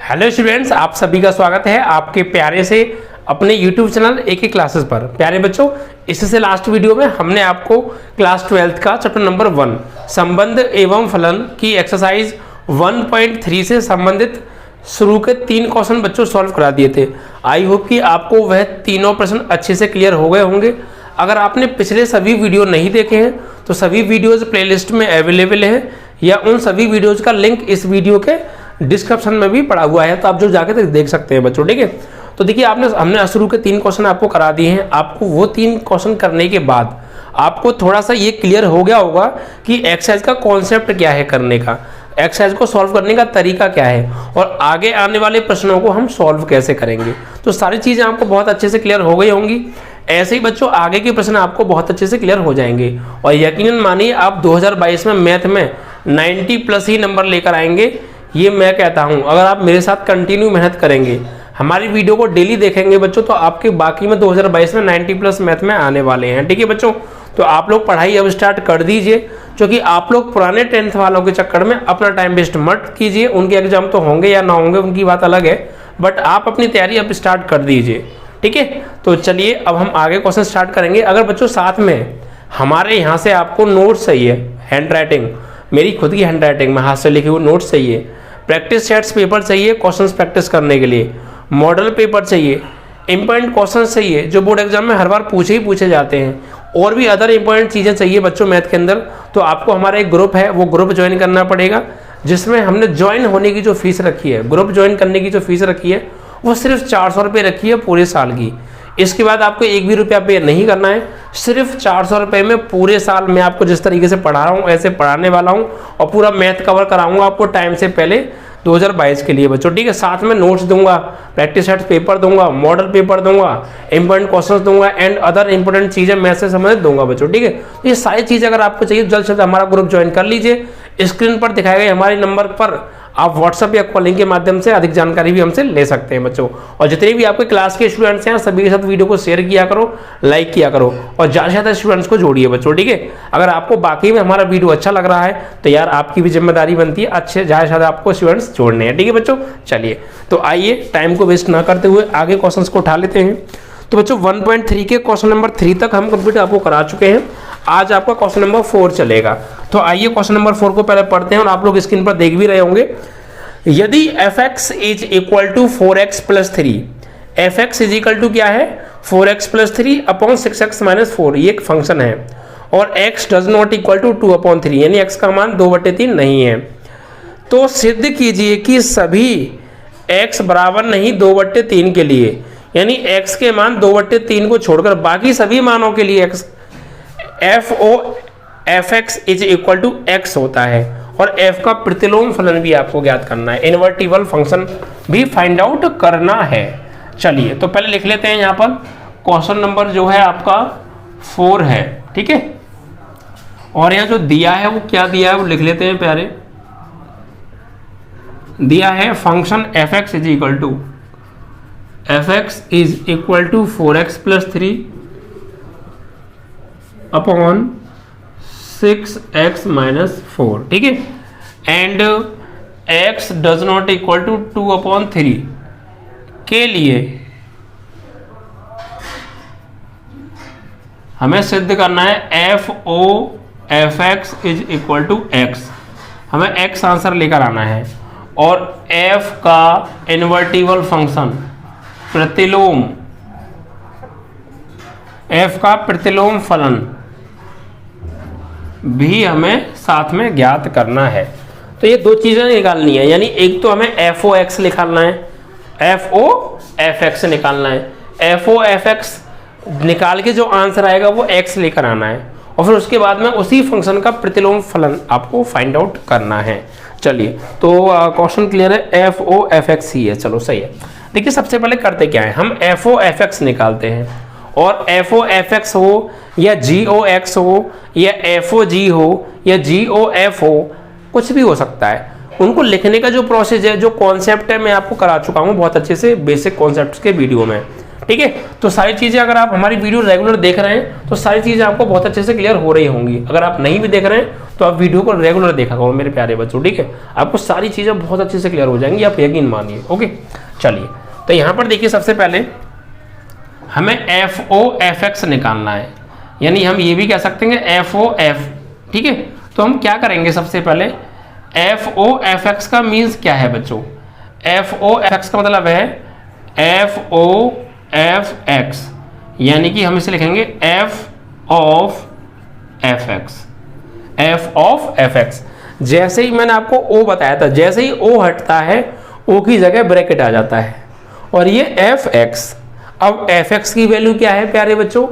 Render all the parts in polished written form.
Hello students, आप सभी का स्वागत है आपके प्यारे से अपने YouTube चैनल AK क्लासेस पर। प्यारे बच्चों, इससे लास्ट वीडियो में हमने आपको क्लास 12th का चैप्टर नंबर 1 संबंध एवं फलन की एक्सरसाइज 1.3 से संबंधित शुरू के 3 क्वेश्चन बच्चों सॉल्व करा दिए थे। आई होप कि आपको वह तीनों प्रश्न अच्छे से क्लियर हो गए होंगे। अगर आपने पिछले सभी वीडियो नहीं देखे हैं तो सभी वीडियोज प्लेलिस्ट में अवेलेबल हैं या उन सभी वीडियोज का लिंक इस वीडियो के डिस्क्रिप्शन में भी पड़ा हुआ है, तो आप जो जाके देख सकते हैं बच्चों। ठीक है, तो देखिए हमने शुरू के 3 क्वेश्चन आपको करा दिए हैं। आपको वो 3 क्वेश्चन करने के बाद आपको थोड़ा सा ये क्लियर हो गया होगा कि एक्सरसाइज का कॉन्सेप्ट क्या है करने का, एक्सरसाइज को सॉल्व करने का तरीका क्या है और आगे आने वाले प्रश्नों को हम सॉल्व कैसे करेंगे। तो सारी चीज़ें आपको बहुत अच्छे से क्लियर हो गई होंगी। ऐसे ही बच्चों आगे के प्रश्न आपको बहुत अच्छे से क्लियर हो जाएंगे और यकीनन मानिए आप 2022 में मैथ में 90+ ही नंबर लेकर आएंगे। ये मैं कहता हूँ, अगर आप मेरे साथ कंटिन्यू मेहनत करेंगे, हमारी वीडियो को डेली देखेंगे बच्चों, तो आपके बाकी में 2022 में 90+ मैथ में आने वाले हैं। ठीक है बच्चों, तो आप लोग पढ़ाई अब स्टार्ट कर दीजिए, क्योंकि आप लोग पुराने 10th वालों के चक्कर में अपना टाइम वेस्ट मत कीजिए। उनके एग्जाम तो होंगे या ना होंगे उनकी बात अलग है, बट आप अपनी तैयारी अब स्टार्ट कर दीजिए। ठीक है, तो चलिए अब हम आगे क्वेश्चन स्टार्ट करेंगे। अगर बच्चों साथ में हमारे यहाँ से आपको नोट्स चाहिए, हैंड राइटिंग, मेरी खुद की हैंड राइटिंग में हाथ से लिखे हुए नोट्स चाहिए, प्रैक्टिस सेट्स पेपर चाहिए क्वेश्चंस प्रैक्टिस करने के लिए, मॉडल पेपर चाहिए, इंपॉर्टेंट क्वेश्चंस चाहिए जो बोर्ड एग्जाम में हर बार पूछे जाते हैं, और भी अदर इंपॉर्टेंट चीज़ें चाहिए बच्चों मैथ के अंदर, तो आपको हमारा एक ग्रुप है, वो ग्रुप ज्वाइन करना पड़ेगा, जिसमें हमने ज्वाइन होने की जो फीस रखी है, ग्रुप ज्वाइन करने की जो फीस रखी है वो सिर्फ 400 रुपये रखी है पूरे साल की। इसके बाद आपको 1 भी रुपया पे नहीं करना है, सिर्फ 400 रुपये में पूरे साल मैं आपको जिस तरीके से पढ़ा रहा हूँ ऐसे पढ़ाने वाला हूँ और पूरा मैथ कवर कराऊंगा आपको टाइम से पहले 2022 के लिए बच्चों। ठीक है, साथ में नोट्स दूंगा, प्रैक्टिस सेट्स पेपर दूंगा, मॉडल पेपर दूंगा, इंपॉर्टेंट क्वेश्चंस दूंगा एंड अदर इंपॉर्टेंट चीज़ें मैथ से संबंधित दूंगा बच्चों। ठीक है, ये सारी चीज़ें अगर आपको चाहिए जल्द से जल्द हमारा ग्रुप ज्वाइन कर लीजिए। स्क्रीन पर दिखाए गए हमारे नंबर पर आप व्हाट्सएप या कॉलिंग के माध्यम से अधिक जानकारी भी हमसे ले सकते हैं बच्चों। और जितने भी आपके क्लास के स्टूडेंट्स हैं सभी के साथ वीडियो को शेयर किया करो, लाइक किया करो और ज़्यादा से ज़्यादा स्टूडेंट्स को जोड़िए बच्चों। ठीक है, अगर आपको बाकी में हमारा वीडियो अच्छा लग रहा है तो यार आपकी भी जिम्मेदारी बनती है अच्छे ज़्यादा से ज़्यादा आपको स्टूडेंट्स जोड़ने हैं। ठीक है बच्चों, चलिए तो आइए टाइम को वेस्ट ना करते हुए आगे क्वेश्चन को उठा लेते हैं। तो बच्चों 1.3 के क्वेश्चन नंबर 3 तक हम कंप्लीट आपको करा चुके हैं। आज आपका क्वेश्चन नंबर 4 चलेगा। तो आइए क्वेश्चन नंबर 4 को पहले पढ़ते हैं और आप लोग स्क्रीन पर देख भी रहे होंगे। यदि fx is equal to 4x plus 3, fx is equal to क्या है 4x plus 3 upon 6x minus 4, ये एक फंक्शन है, और x does not equal to 2/3 यानी x का मान 2/3 नहीं है, तो सिद्ध कीजिए कि सभी x बराबर नहीं 2/3 के लिए, यानी x के मान 2/3 को छोड़कर बाकी सभी मानों के लिए fx is equal to x होता है। और f का प्रतिलोम फलन भी आपको ज्ञात करना है, इन्वर्टिबल फंक्शन भी फाइंड आउट करना है। चलिए तो पहले लिख लेते हैं यहाँ पर क्वेश्चन नंबर जो है आपका 4 है। ठीक है, और यहाँ जो दिया है वो क्या दिया है वो लिख लेते हैं प्यारे। दिया है function fx is equal to 4x plus 3 upon 6x minus 4। ठीक है, and x does not equal to 2/3 के लिए हमें सिद्ध करना है fx is equal to x, हमें x आंसर लेकर आना है, और f का इन्वर्टिबल फंक्शन प्रतिलोम, f का प्रतिलोम फलन भी हमें साथ में ज्ञात करना है। तो ये 2 चीजें निकालनी है, यानी एक तो हमें FOX निकालना है, FOFX निकालना है। FOFX निकाल के जो आंसर आएगा वो x लेकर आना है, और फिर उसके बाद में उसी फंक्शन का प्रतिलोम फलन आपको फाइंड आउट करना है। चलिए तो क्वेश्चन क्लियर है, FOFX ही है। चलो सही है। देखिए सबसे पहले करते क्या है, हम FOFX निकालते हैं, और FOFX हो या GOX हो या FOG हो या GOF हो, कुछ भी हो सकता है। उनको लिखने का जो प्रोसेस है, जो कॉन्सेप्ट है, मैं आपको करा चुका हूँ बहुत अच्छे से बेसिक कॉन्सेप्ट्स के वीडियो में। ठीक है, तो सारी चीज़ें अगर आप हमारी वीडियो रेगुलर देख रहे हैं तो सारी चीज़ें आपको बहुत अच्छे से क्लियर हो रही होंगी। अगर आप नहीं भी देख रहे हैं तो आप वीडियो को रेगुलर देखा करो मेरे प्यारे बच्चों, ठीक है। आपको सारी चीज़ें बहुत अच्छे से क्लियर हो जाएंगी, आप यकीन मानिए। ओके, चलिए तो यहाँ पर देखिए सबसे पहले हमें FOFX निकालना है, यानी हम ये भी कह सकते हैं FOF, ठीक है। तो हम क्या करेंगे, सबसे पहले FOFX का मीन्स क्या है बच्चों? FOFX का मतलब है FOFX, यानी कि हम इसे लिखेंगे F of FX। जैसे ही मैंने आपको O बताया था, जैसे ही O हटता है O की जगह ब्रैकेट आ जाता है और ये FX। अब FX की वैल्यू क्या है प्यारे बच्चों?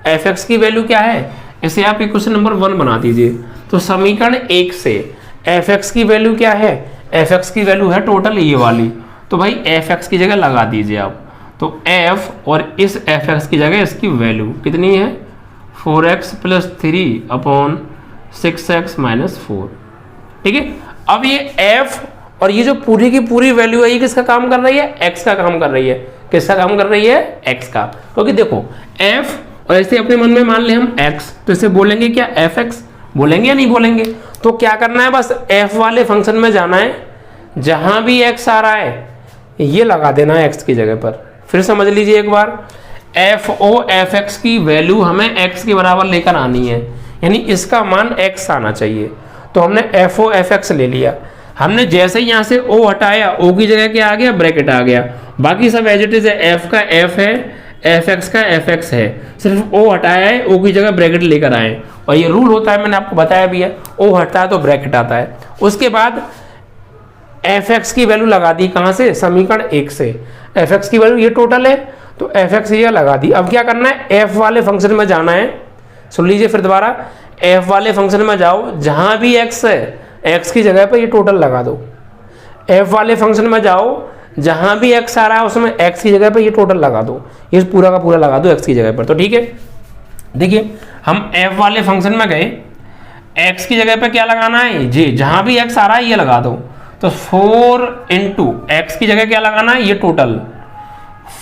FX की वैल्यू क्या है? इसे आप क्वेश्चन नंबर 1 बना दीजिए। तो समीकरण 1 से FX की वैल्यू क्या है? FX की वैल्यू है टोटल ये वाली, तो भाई FX की जगह लगा दीजिए आप। तो F और इस FX की जगह इसकी वैल्यू कितनी है? 4x + 3 अपॉन 6x - 4, ठीक है। अब ये F और ये जो पूरी की पूरी वैल्यू है ये किसका काम कर रही है? X का काम कर रही है। किसका काम कर रही है? X का। क्योंकि देखो F और ऐसे अपने मन में मान ले हम X, तो इसे बोलेंगे क्या? FX बोलेंगे या नहीं बोलेंगे? तो क्या करना है, बस F वाले फंक्शन में जाना है, जहां भी X आ रहा है ये लगा देना है X की जगह पर। फिर समझ लीजिए एक बार, FOFX की वैल्यू हमें X के बराबर लेकर आनी है, यानी इसका मान X आना चाहिए। तो हमने FOFX ले लिया। हमने जैसे ही यहाँ से O हटाया, O की जगह क्या आ गया? ब्रैकेट आ गया। बाकी सब एज इट इज है, F का F है, FX का FX है, सिर्फ O हटाया है, O की जगह ब्रैकेट लेकर आए। और ये रूल होता है, मैंने आपको बताया भी है, O हटता है तो ब्रैकेट आता है। उसके बाद FX की वैल्यू लगा दी, कहाँ से? समीकरण 1 से। FX की वैल्यू ये टोटल है, तो FX ये लगा दी। अब क्या करना है? F वाले फंक्शन में जाना है। सुन लीजिए फिर दोबारा, F वाले फंक्शन में जाओ, जहां भी X है X की जगह पर ये टोटल लगा दो। F वाले फंक्शन में जाओ, जहां भी X आ रहा है उसमें X की जगह पर ये टोटल लगा दो, ये पूरा का पूरा लगा दो X की जगह पर। तो ठीक है, देखिए हम F वाले फंक्शन में गए, X की जगह पर क्या लगाना है? जी, जहां भी X आ रहा है ये लगा दो। तो 4 × X की जगह क्या लगाना है? ये total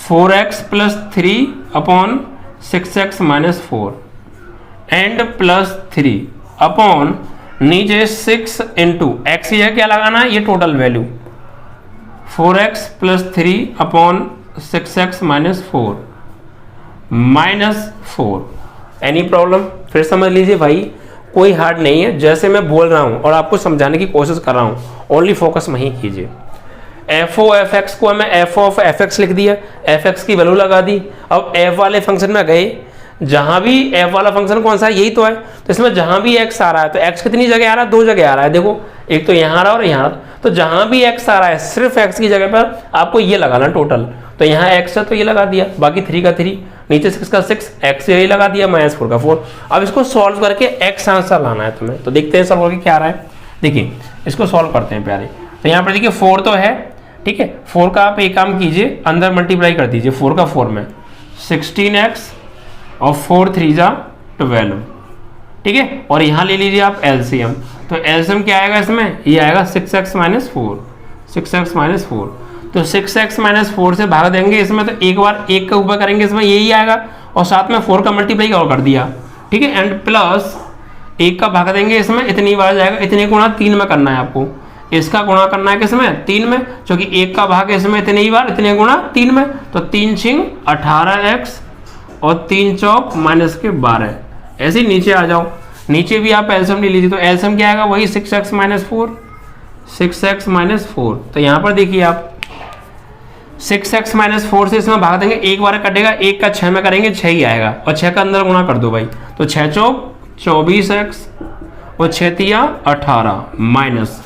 4x + 3 upon 6x - 4 and +3 upon नीचे 6 × X की जगह क्या लगाना है? ये total value 4x + 3 upon 6x - 4 -4। Any problem? फिर समझ लीजिए भाई, कोई हार्ड नहीं है, जैसे मैं बोल रहा हूं और आपको समझाने की कोशिश कर रहा हूं, ओनली फोकस वहीं कीजिए। FOFX को हमें FOFX लिख दिया, FX की वैल्यू लगा दी। अब F वाले फंक्शन में गए, जहां भी F वाला फंक्शन कौन सा है? यही तो है। तो इसमें जहां भी X आ रहा है, तो X कितनी जगह आ रहा है? 2 जगह आ रहा है। देखो, एक तो यहाँ आ रहा है और यहाँ। तो जहां भी X आ रहा है सिर्फ X की जगह पर आपको ये लगाना टोटल। तो यहाँ X है तो ये लगा दिया, बाकी 3 का 3, नीचे 6 का 6, X यही लगा दिया, -4 का 4। अब इसको सॉल्व करके X आंसर लाना है तुम्हें। तो देखते हैं सॉल्व करके क्या आ रहा है। देखिए इसको सॉल्व करते हैं प्यारे। तो यहाँ पर देखिए 4 तो है, ठीक है। 4 का आप एक काम कीजिए, अंदर मल्टीप्लाई कर दीजिए 4 का 4 में 16x और 4 3 जा 12, ठीक है। और यहाँ ले लीजिए आप एलसीएम। तो एलसीएम क्या आएगा इसमें? ये आएगा 6x - 4, 6x - 4। तो 6x - 4 से भाग देंगे इसमें, तो एक बार 1 का ऊपर करेंगे इसमें यही आएगा, और साथ में 4 का मल्टीप्लाई और कर दिया, ठीक है। एंड प्लस 1 का भाग देंगे इसमें, इतनी बार जाएगा, इतने गुणा 3 में करना है आपको। इसका गुणा करना है किसमें? 3 में, क्योंकि 1 का भाग इसमें इतनी ही बार, इतने गुणा 3 में। तो 3 × 18x और 3 चौक -12। ऐसे ही नीचे आ जाओ, नीचे भी आप एलसीएम ले लीजिए। तो एलसीएम क्या आएगा? वही 6x - 4, 6x - 4। तो यहाँ पर देखिए आप 6x - 4 से इसमें भाग देंगे, एक बार कटेगा, 1 का 6 में करेंगे 6 ही आएगा, और 6 का अंदर गुणा कर दो भाई। तो 6 चौक 24x और 6 तिया 18 माइनस,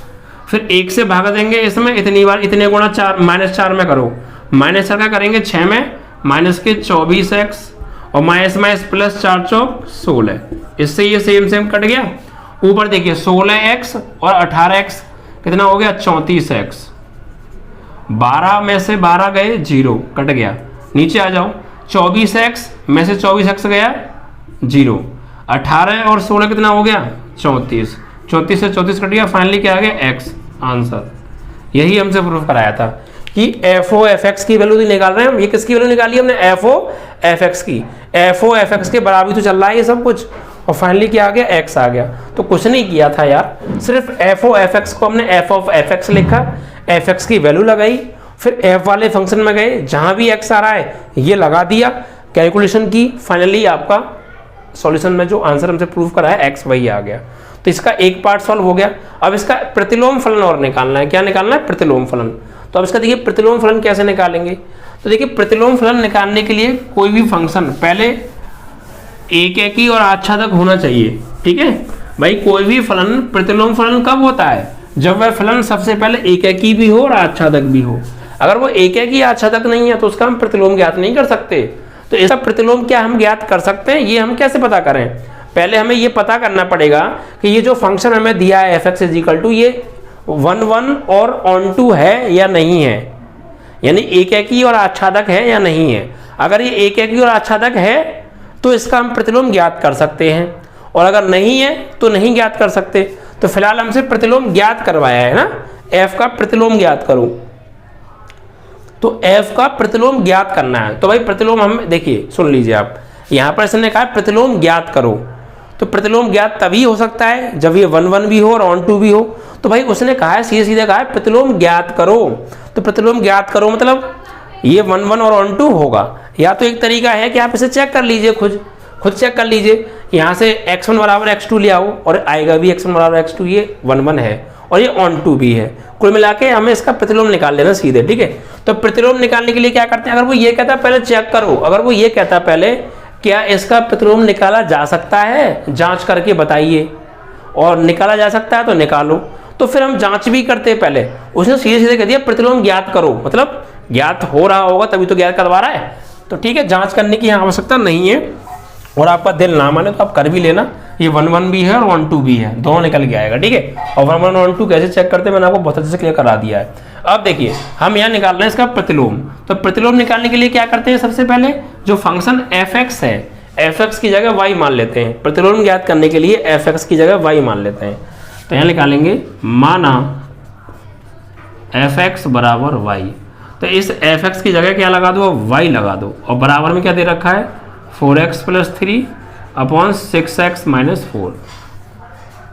फिर 1 से भाग देंगे इसमें, इतनी बार इतने गुणा 4 -4 में करो, -4 का करेंगे 6 में, माइनस के 24x और माइनस प्लस 4 चौक 16। इससे ये सेम कट गया। ऊपर देखिए 16x और 18x कितना हो गया? 34x। 12 में से 12 गए 0, कट गया। नीचे आ जाओ, 24x में से 24x गया 0, 18 और 16 कितना हो गया? 34। 34 से 34 कट गया, फाइनली क्या आ गया? x answer. यही हमसे प्रूफ कराया था कि FOFX की वैल्यू निकाल रहे हैं हम। ये किसकी वैल्यू निकाली हमने? FOFX की। FOFX के बराबर तो चल रहा है ये सब कुछ, और फाइनली क्या आ गया, x आ गया। तो कुछ नहीं किया था यार, सिर्फ f ऑफ एफ एक्स को हमने f ऑफ एफ एक्स लिखा, f(x) की वैल्यू लगाई, फिर f वाले फंक्शन में गए, जहां भी x आ रहा है ये लगा दिया, कैलकुलेशन की, फाइनली आपका सॉल्यूशन में जो आंसर हमसे प्रूव करा है x वही आ गया। तो इसका एक पार्ट सॉल्व हो गया। अब इसका प्रतिलोम फलन और निकालना है। क्या निकालना है? प्रतिलोम फलन। तो अब इसका देखिए प्रतिलोम फलन कैसे निकालेंगे। तो देखिए प्रतिलोम फलन निकालने के लिए कोई भी फंक्शन पहले एक ही और आच्छादक होना चाहिए। ठीक है भाई, कोई भी फलन प्रतिलोम फलन कब होता है? जब वह फलन सबसे पहले एक ही भी हो और आच्छादक भी हो। अगर वो एक ही आच्छादक नहीं है तो उसका हम प्रतिलोम ज्ञात नहीं कर सकते। तो इसका प्रतिलोम क्या हम ज्ञात कर सकते हैं, ये हम कैसे पता करें? पहले हमें ये पता करना पड़ेगा कि ये जो फंक्शन हमें दिया है f(x) ये 1 1 और ऑन टू है या नहीं है, यानी एक ही और आच्छादक है या नहीं है। अगर ये एक ही और आच्छादक है तो इसका हम प्रतिलोम ज्ञात कर सकते हैं, और अगर नहीं है तो नहीं ज्ञात कर सकते। तो फिलहाल हमसे प्रतिलोम ज्ञात करवाया है ना, f का प्रतिलोम ज्ञात करो। तो f का प्रतिलोम ज्ञात करना है। तो भाई प्रतिलोम हम देखिए, सुन लीजिए आप, यहाँ पर इसने कहा प्रतिलोम ज्ञात करो। तो प्रतिलोम ज्ञात तभी हो सकता है जब ये 1 1 भी हो और ऑन टू भी हो। तो भाई उसने कहा है, सीधे सीधे कहा है प्रतिलोम ज्ञात करो। तो प्रतिलोम ज्ञात करो मतलब ये 1 1 और ऑन टू होगा। या तो एक तरीका है कि आप इसे चेक कर लीजिए, खुद चेक कर लीजिए। यहाँ से x1 बराबर x2 ले आओ और आएगा भी x1 बराबर x2, ये 1 1 है और ये ऑन टू भी है। कुल मिला के हमें इसका प्रतिलोम निकाल लेना सीधे। ठीक है, तो प्रतिलोम निकालने के लिए क्या करते हैं? अगर वो ये कहता है पहले चेक करो, अगर वो ये कहता है पहले क्या इसका प्रतिलोम निकाला जा सकता है, जांच करके बताइए, और निकाला जा सकता है तो निकालो। तो फिर हम जांच भी करते हैं पहले। उसने सीधे सीधे कह दिया प्रतिलोम ज्ञात करो, मतलब ज्ञात हो रहा होगा तभी तो ज्ञात करवा रहा है। तो ठीक है, जांच करने की यहाँ आवश्यकता नहीं है, और आपका दिल ना माने तो आप कर भी लेना। ये 1 1 भी है और 1 2 भी है, दोनों निकल के आएगा। ठीक है, और 1 1 और 1 2 कैसे चेक करते हैं मैंने आपको बहुत अच्छे से क्लियर करा दिया है। अब देखिए हम यहाँ निकाल रहे हैं इसका प्रतिलोम। तो प्रतिलोम निकालने के लिए क्या करते हैं? सबसे पहले जो फंक्शन f(x) है, f(x) की जगह y मान लेते हैं। प्रतिलोम ज्ञात करने के लिए f(x) की जगह y मान लेते हैं। तो यहाँ निकालेंगे माना f(x) बराबर y। तो इस f(x) की जगह क्या लगा दो? y लगा दो, और बराबर में क्या दे रखा है? 4x + 3 upon 6x - 4।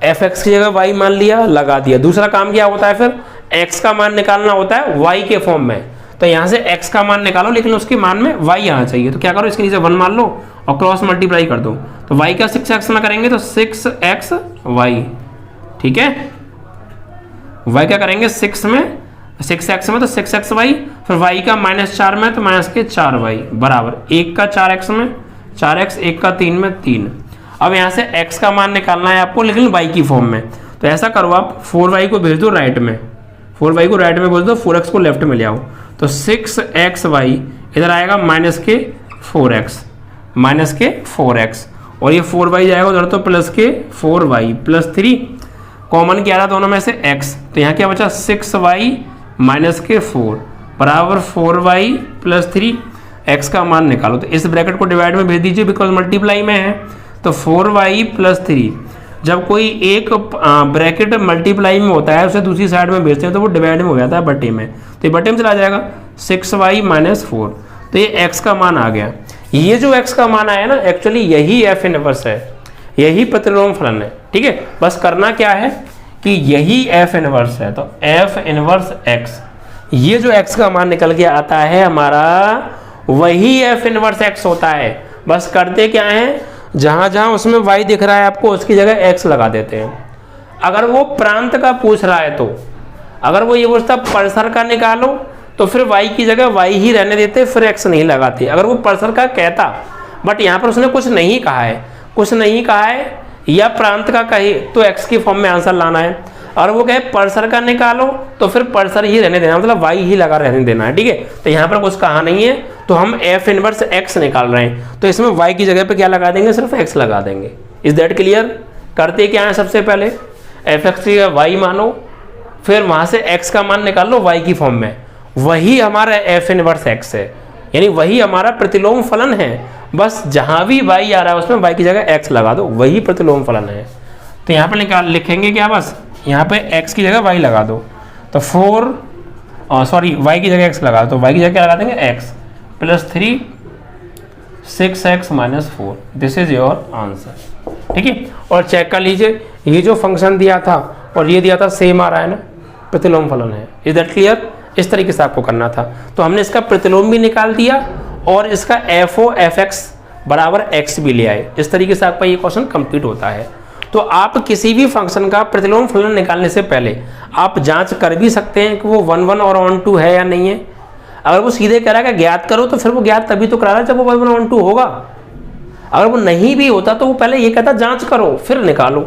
f(x) की जगह y मान लिया, लगा दिया। दूसरा काम क्या होता है फिर? x का मान निकालना होता है y के फॉर्म में। तो यहाँ से x का मान निकालो, लेकिन उसके मान में y आना चाहिए। तो क्या करो, इसके नीचे 1 मान लो और क्रॉस मल्टीप्लाई कर दो। तो y का 6x में करेंगे तो 6xy। ठीक है, y का करेंगे 6x में तो 6xy, फिर y का -4 में तो -4y बराबर 1 का 4x में 4x, 1 का 3 में 3। अब यहाँ से x का मान निकालना है आपको, लेकिन y की फॉर्म में। तो ऐसा करो आप 4y को भेज दो राइट में, 4y को राइट में भेज दो, 4x को लेफ्ट में ले आओ। तो 6xy इधर आएगा -4x, और ये 4y जाएगा उधर तो +4y + 3 कॉमन क्या रहा दोनों में से x। तो यहाँ क्या बचा? 6y - 4 बराबर 4y + 3। x का मान निकालो, तो इस ब्रैकेट को डिवाइड में भेज दीजिए बिकॉज मल्टीप्लाई में है। तो 4y + 3, जब कोई एक ब्रैकेट मल्टीप्लाई में होता है उसे दूसरी साइड में भेजते हैं तो वो डिवाइड में हो जाता है बटे में। तो ये बटे में चला जाएगा 6y - 4। तो ये x का मान आ गया। ये जो x का मान आया ना, एक्चुअली यही f इनवर्स है, यही प्रतिलोम फलन है। ठीक है, बस करना क्या है कि यही f इनवर्स है। तो f इनवर्स x, ये जो x का मान निकल के आता है हमारा, वही f इनवर्स x होता है। बस करते क्या है, जहां जहां उसमें y दिख रहा है आपको उसकी जगह x लगा देते हैं। अगर वो प्रांत का पूछ रहा है तो, अगर वो ये पूछता परिसर का निकालो तो फिर y की जगह y ही रहने देते, फिर x नहीं लगाते। अगर वो परिसर का कहता, बट यहाँ पर उसने कुछ नहीं कहा है, या प्रांत का कहे तो x की फॉर्म में आंसर लाना है। और वो कहे परिसर का निकालो तो फिर परिसर ही रहने देना, मतलब y ही लगा रहने देना है। ठीक है, तो यहाँ पर कुछ कहा नहीं है, तो हम f इनवर्स x निकाल रहे हैं। तो इसमें y की जगह पे क्या लगा देंगे? सिर्फ x लगा देंगे। Is that clear? करते क्या है, सबसे पहले f(x) की y मानो, फिर वहां से x का मान निकाल लो y की फॉर्म में। वही हमारा f इनवर्स x है, यानी वही हमारा प्रतिलोम फलन है। बस जहां भी y आ रहा है उसमें y की जगह x लगा दो, वही प्रतिलोम फलन है। तो यहाँ पे लिखेंगे क्या, बस यहाँ पे x की जगह y लगा दो। तो y की जगह x लगा दो, तो y की जगह क्या लगा देंगे? x + 3 6x - 4। This is your answer. ठीक है। और चेक कर लीजिए ये जो फंक्शन दिया था और ये दिया था सेम आ रहा है ना, प्रतिलोम फलन है। Is that clear? इस तरीके से आपको करना था। तो हमने इसका प्रतिलोम भी निकाल दिया और इसका FO FX बराबर x भी ले आए। इस तरीके से आपका ये क्वेश्चन कंप्लीट होता है। तो आप किसी भी फंक्शन का प्रतिलोम फलन निकालने से पहले आप जांच कर भी सकते हैं कि वो 1 1 और ऑन 2 है या नहीं है। अगर वो सीधे कह रहा है कि ज्ञात करो तो फिर वो ज्ञात तभी तो करा रहा है जब वो 1 1 ऑन 2 होगा। अगर वो नहीं भी होता तो वो पहले ये कहता जांच करो फिर निकालो,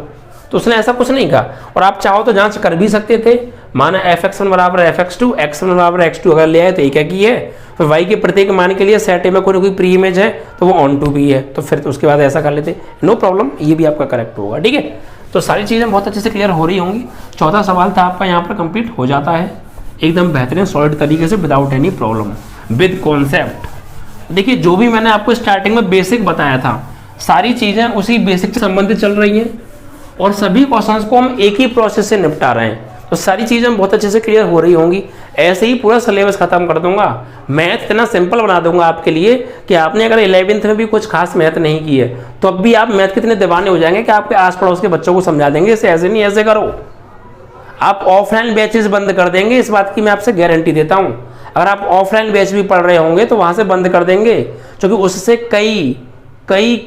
तो उसने ऐसा कुछ नहीं कहा। और आप चाहो तो जांच कर भी सकते थे, माना fx1 बराबर fx2 x1 बराबर x2 अगर ले आए तो एक ही है, फिर y के प्रत्येक मान के लिए सेट ए में कोई प्री इमेज है तो वो ऑन टू भी है, तो फिर तो उसके बाद ऐसा कर लेते, नो प्रॉब्लम, ये भी आपका करेक्ट होगा। ठीक है, तो सारी चीज़ें बहुत अच्छे से क्लियर हो रही होंगी। चौथा सवाल था आपका यहाँ पर कंप्लीट हो जाता है एकदम बेहतरीन सॉलिड तरीके से without any problem with concept. देखिए जो भी मैंने आपको स्टार्टिंग में बेसिक बताया था सारी चीज़ें उसी बेसिक से संबंधित चल रही हैं और सभी क्वेश्चंस को हम एक ही प्रोसेस से निपटा रहे हैं, तो सारी चीज़ें बहुत अच्छे से क्लियर हो रही होंगी। ऐसे ही पूरा सिलेबस खत्म कर दूंगा, मैथ इतना सिंपल बना दूंगा आपके लिए कि आपने अगर 11th में भी कुछ खास मैथ नहीं की है तो अब भी आप मैथ के इतने दीवाने हो जाएंगे कि आपके आस पड़ोस के बच्चों को समझा देंगे इसे ऐसे नहीं ऐसे करो। आप ऑफलाइन बैचेस बंद कर देंगे, इस बात की मैं आपसे गारंटी देता हूँ। अगर आप ऑफलाइन बैच भी पढ़ रहे होंगे तो वहाँ से बंद कर देंगे, क्योंकि उससे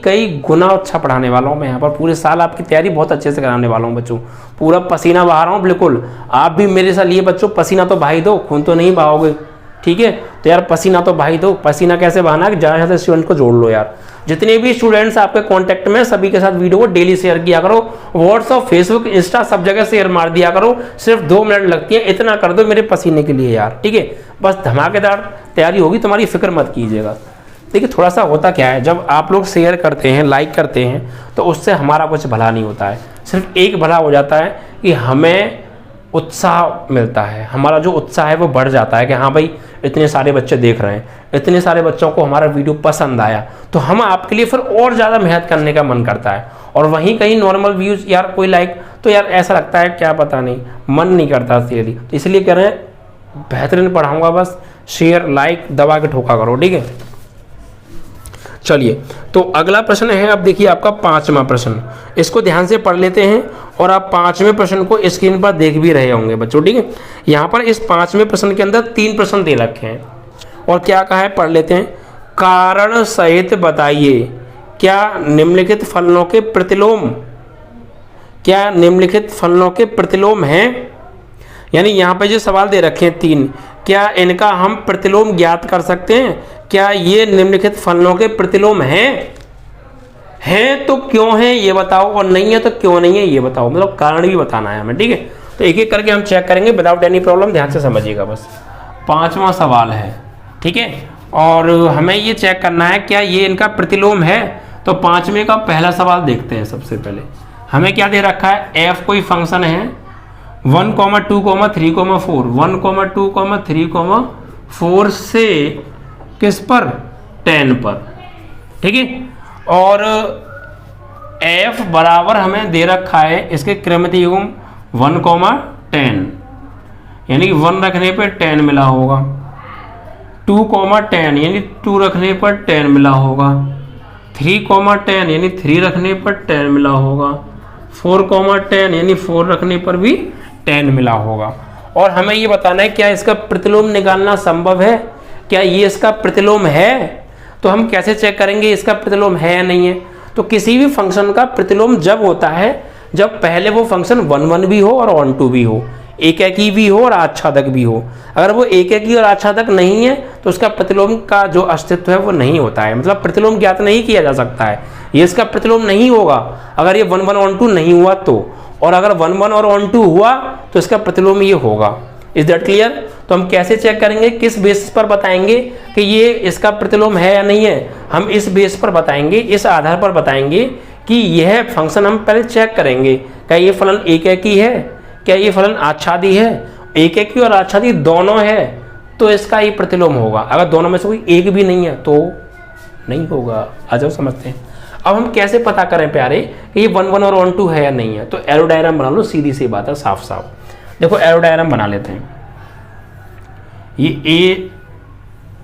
कई गुना अच्छा पढ़ाने वाला हूँ मैं यहाँ पर। पूरे साल आपकी तैयारी बहुत अच्छे से कराने वाला हूँ बच्चों, पूरा पसीना बहा रहा हूँ बिल्कुल। आप भी मेरे साथ लिए बच्चों पसीना तो बहा ही दो, खून तो नहीं बहाओगे, ठीक है। तो यार पसीना तो बहा ही दो। पसीना कैसे बहाना है, ज़्यादा से ज़्यादा स्टूडेंट को जोड़ लो यार। जितने भी स्टूडेंट्स आपके कॉन्टैक्ट में सभी के साथ वीडियो को डेली शेयर किया करो, व्हाट्सअप फेसबुक इंस्टा सब जगह शेयर मार दिया करो। सिर्फ 2 मिनट लगती है, इतना कर दो मेरे पसीने के लिए यार, ठीक है। बस धमाकेदार तैयारी होगी तुम्हारी, फिक्र मत कीजिएगा। देखिए थोड़ा सा होता क्या है, जब आप लोग शेयर करते हैं लाइक करते हैं तो उससे हमारा कुछ भला नहीं होता है, सिर्फ एक भला हो जाता है कि हमें उत्साह मिलता है, हमारा जो उत्साह है वो बढ़ जाता है कि हाँ भाई इतने सारे बच्चे देख रहे हैं, इतने सारे बच्चों को हमारा वीडियो पसंद आया, तो हम आपके लिए फिर और ज़्यादा मेहनत करने का मन करता है। और वहीं कहीं नॉर्मल व्यूज़ यार कोई लाइक तो यार ऐसा लगता है क्या पता नहीं, मन नहीं करता सीरियसली। तो इसलिए कह रहे हैं बेहतरीन पढ़ाऊँगा, बस शेयर लाइक दबा के ठोका करो, ठीक है। चलिए तो अगला प्रश्न है, अब देखिए आपका 5वां प्रश्न, इसको ध्यान से पढ़ लेते हैं और आप 5वें प्रश्न को स्क्रीन पर देख भी रहे होंगे बच्चों, ठीक है। यहाँ पर इस 5वें प्रश्न के अंदर 3 प्रश्न दे रखे हैं और क्या कहा है पढ़ लेते हैं। कारण सहित बताइए क्या निम्नलिखित फलनों के प्रतिलोम हैं। यानी यहाँ पे जो सवाल दे रखे हैं 3, क्या इनका हम प्रतिलोम ज्ञात कर सकते हैं, क्या ये निम्नलिखित फलनों के प्रतिलोम हैं तो क्यों हैं ये बताओ, और नहीं है तो क्यों नहीं है ये बताओ, मतलब कारण भी बताना है हमें, ठीक है। तो एक एक करके हम चेक करेंगे विदाउट एनी प्रॉब्लम, ध्यान से समझिएगा बस। 5वां सवाल है, ठीक है, और हमें ये चेक करना है क्या ये इनका प्रतिलोम है। तो 5वें का पहला सवाल देखते हैं। सबसे पहले हमें क्या दे रखा है, f कोई फंक्शन है 1, 2, 3, 4, 1, 2, 3, 4 से किस पर, 10 पर, ठीक है। और f बराबर हमें दे रखा है इसके क्रमित युग्म 1, 10, यानी कि 1 रखने पर 10 मिला होगा, 2, 10 यानी 2 रखने पर 10 मिला होगा, 3, 10 यानी 3 रखने पर 10 मिला होगा, 4, 10 यानी 4 रखने पर भी 10 मिला होगा। और हमें ये बताना है क्या इसका प्रतिलोम निकालना संभव है, क्या ये इसका प्रतिलोम है। तो हम कैसे चेक करेंगे इसका प्रतिलोम है या नहीं है। तो किसी भी फंक्शन का प्रतिलोम जब होता है जब पहले वो फंक्शन 1, 1 भी हो और ऑन टू भी हो, एक ही भी हो और आच्छादक भी हो। अगर वो एक ही और आच्छादक नहीं है तो उसका प्रतिलोम का जो अस्तित्व है वो नहीं होता है, मतलब प्रतिलोम ज्ञात नहीं किया जा सकता है, ये इसका प्रतिलोम नहीं होगा अगर ये 1, 1 ऑन टू नहीं हुआ तो, और अगर 1, 1 और ऑन टू हुआ तो इसका प्रतिलोम ये होगा। Is that clear. तो हम कैसे चेक करेंगे, किस बेसिस पर बताएंगे कि ये इसका प्रतिलोम है या नहीं है। हम इस बेस पर बताएंगे, इस आधार पर बताएंगे कि यह फंक्शन हम पहले चेक करेंगे क्या ये फलन एक ही है, क्या ये फलन आच्छादी है, एक ही और आच्छादी दोनों है तो इसका ये प्रतिलोम होगा। अगर दोनों में से कोई एक भी नहीं है तो नहीं होगा। आ जाओ समझते हैं। अब हम कैसे पता करें प्यारे कि ये 1, 1 और ऑन टू है या नहीं है। तो एरो डायग्राम बना लो, सीधी सी बात है, साफ साफ देखो एरो डायग्राम बना लेते हैं। ये ए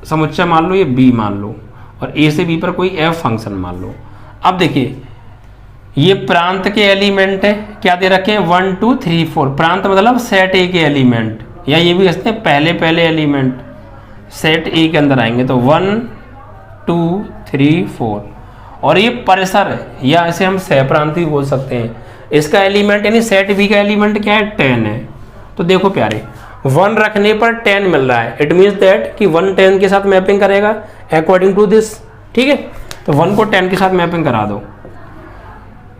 समुच्चय मान लो, ये बी मान लो, और ए से बी पर कोई एफ फंक्शन मान लो। अब देखिए ये प्रांत के एलिमेंट है, क्या दे रखे हैं 1 2 3 4। प्रांत मतलब सेट ए के एलिमेंट, या ये भी कहते हैं पहले पहले एलिमेंट सेट ए के अंदर आएंगे, तो 1 2 3 4। और ये परिसर है, या इसे हम सहप्रांति बोल सकते हैं। इसका एलिमेंट यानी सेट बी का एलिमेंट क्या है 10 है। तो देखो प्यारे 1 रखने पर 10 मिल रहा है, इट मीन्स दैट कि 1 10 के साथ मैपिंग करेगा अकॉर्डिंग टू दिस, ठीक है। तो 1 को 10 के साथ मैपिंग करा दो,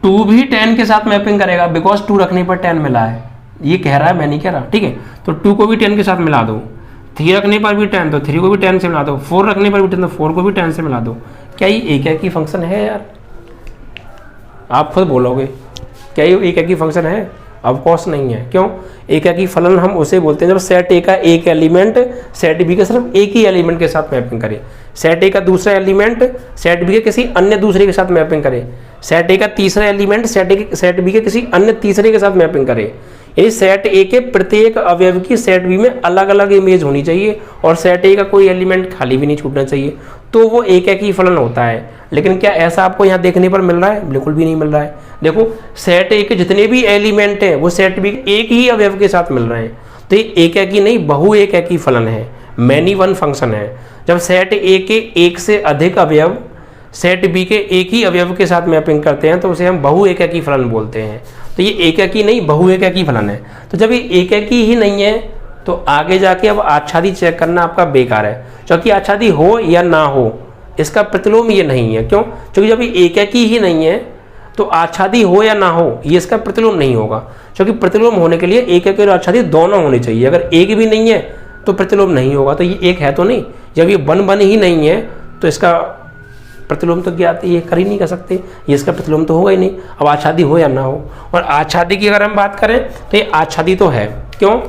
2 भी 10 के साथ मैपिंग करेगा बिकॉज 2 रखने पर 10 मिला है, ये कह रहा है मैं नहीं कह रहा, ठीक है। तो 2 को भी 10 के साथ मिला दो, 3 रखने पर भी 10 तो 3 को भी 10 से मिला दो, 4 रखने पर भी 10 तो 4 को भी 10 से मिला दो। क्या ये एक ही फंक्शन है यार? आप खुद बोलोगे क्या ये एक ही फंक्शन है? ऑफ कोर्स नहीं है। क्यों? एक ही फलन हम उसे बोलते हैं जब सेट ए का एक एलिमेंट सेट बी के सिर्फ एक ही एलिमेंट के साथ मैपिंग करे, सेट ए का दूसरा एलिमेंट सेट बी के किसी अन्य दूसरे के साथ मैपिंग करे, सेट ए का तीसरा एलिमेंट सेट बी के किसी अन्य तीसरे के साथ मैपिंग करे। यानी सेट ए के प्रत्येक अवयव की सेट बी में अलग अलग इमेज होनी चाहिए और सेट ए का कोई एलिमेंट खाली भी नहीं छूटना चाहिए, तो वो एक ही फलन होता है। लेकिन क्या ऐसा आपको यहाँ देखने पर मिल रहा है? बिल्कुल भी नहीं मिल रहा है। देखो सेट ए के जितने भी एलिमेंट हैं वो सेट बी एक ही अवयव के साथ मिल रहे हैं, तो ये एक ही नहीं बहु एक ही फलन है, मैनी वन फंक्शन है। जब सेट ए के एक से अधिक अवयव सेट बी के एक ही अवयव के साथ मैपिंग करते हैं तो उसे हम बहु एक ही फलन बोलते हैं। तो ये एक ही नहीं बहु एक ही फलन है। तो जब ये एक ही नहीं है तो आगे जाके अब आच्छादी चेक करना आपका बेकार है, क्योंकि आच्छादी हो या ना हो इसका प्रतिलोम ये नहीं है। क्यों? क्योंकि जब ये एक ही नहीं है तो आच्छादी हो या ना हो ये इसका प्रतिलोम नहीं होगा, क्योंकि प्रतिलोम होने के लिए एक और आच्छादी दोनों होनी चाहिए। अगर एक भी नहीं है तो प्रतिलोम नहीं होगा, तो ये एक है तो नहीं। जब ये बन ही नहीं है तो इसका प्रतिलोम तो ज्ञात ये कर ही नहीं कर सकते, ये इसका प्रतिलोम तो होगा ही नहीं। अब आच्छादी हो या ना हो, और आच्छादी की अगर हम बात करें तो ये आच्छादी तो है। क्यों